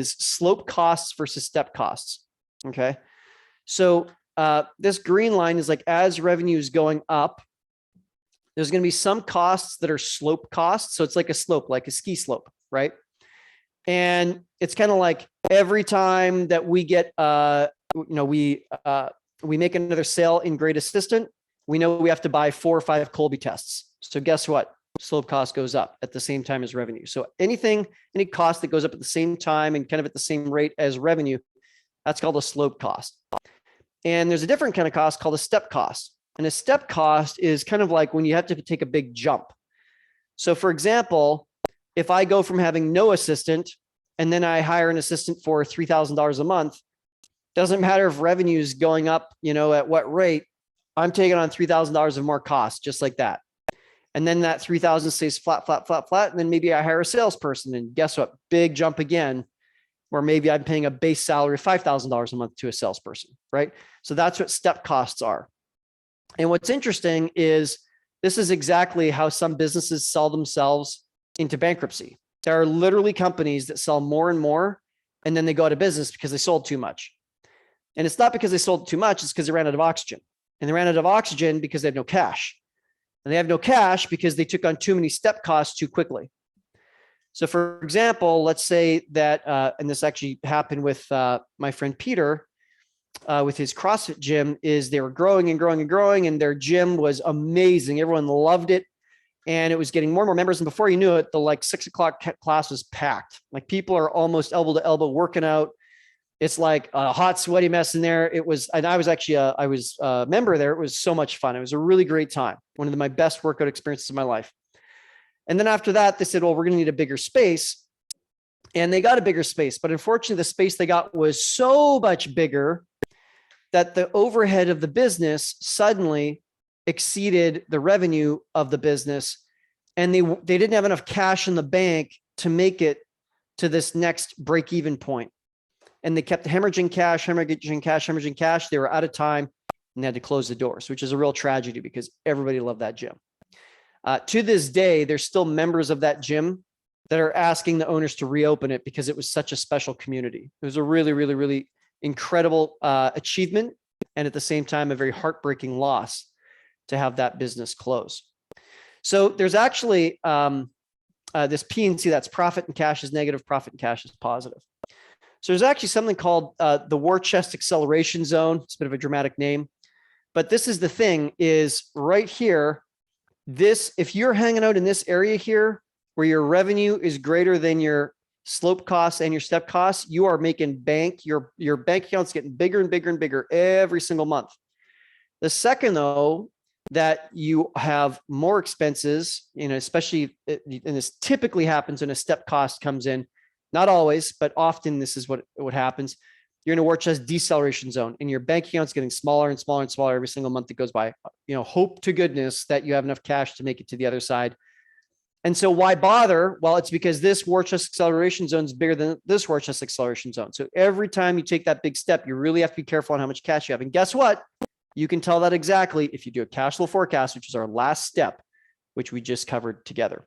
slope costs versus step costs. Okay. So this green line is like, as revenue is going up, there's going to be some costs that are slope costs. So it's like a slope, like a ski slope, right? And it's kind of like every time that we get, we make another sale in Great Assistant, we know we have to buy 4 or 5 Colby tests. So guess what? Slope cost goes up at the same time as revenue. So any cost that goes up at the same time and kind of at the same rate as revenue, that's called a slope cost. And there's a different kind of cost called a step cost. And a step cost is kind of like when you have to take a big jump. So for example, if I go from having no assistant and then I hire an assistant for $3,000 a month, doesn't matter if revenue is going up, at what rate, I'm taking on $3,000 of more costs, just like that. And then that 3,000 stays flat, flat, flat, flat. And then maybe I hire a salesperson, and guess what? Big jump again, where maybe I'm paying a base salary of $5,000 a month to a salesperson, right? So that's what step costs are. And what's interesting is this is exactly how some businesses sell themselves into bankruptcy. There are literally companies that sell more and more, and then they go out of business because they sold too much. And it's not because they sold too much, it's because they ran out of oxygen. And they ran out of oxygen because they had no cash. And they have no cash because they took on too many step costs too quickly. So for example, let's say that, and this actually happened with my friend Peter, with his CrossFit gym, is they were growing and growing and growing, and their gym was amazing. Everyone loved it. And it was getting more and more members. And before you knew it, the 6 o'clock class was packed. Like, people are almost elbow to elbow working out. It's like a hot, sweaty mess in there. It was, and I was actually, I was a member there. It was so much fun. It was a really great time. One of my best workout experiences of my life. And then after that, they said, well, we're going to need a bigger space. And they got a bigger space. But unfortunately, the space they got was so much bigger that the overhead of the business suddenly exceeded the revenue of the business. And they didn't have enough cash in the bank to make it to this next break-even point. And they kept hemorrhaging cash, hemorrhaging cash, hemorrhaging cash. They were out of time and they had to close the doors, which is a real tragedy because everybody loved that gym. To this day, there's still members of that gym that are asking the owners to reopen it because it was such a special community. It was a really, really, really incredible achievement, and at the same time, a very heartbreaking loss to have that business close. So there's actually this P&C, that's profit and cash is negative, profit and cash is positive. So there's actually something called the war chest acceleration zone. It's a bit of a dramatic name, but this is the thing, is right here. If you're hanging out in this area here, where your revenue is greater than your slope costs and your step costs, you are making bank. Your bank account's getting bigger and bigger and bigger every single month. The second, though, that you have more expenses, especially, and this typically happens when a step cost comes in. Not always, but often this is what happens. You're in a war chest deceleration zone, and your bank account's getting smaller and smaller and smaller every single month that goes by. Hope to goodness that you have enough cash to make it to the other side. And so why bother? Well, it's because this war chest acceleration zone is bigger than this war chest acceleration zone. So every time you take that big step, you really have to be careful on how much cash you have. And guess what? You can tell that exactly if you do a cash flow forecast, which is our last step, which we just covered together.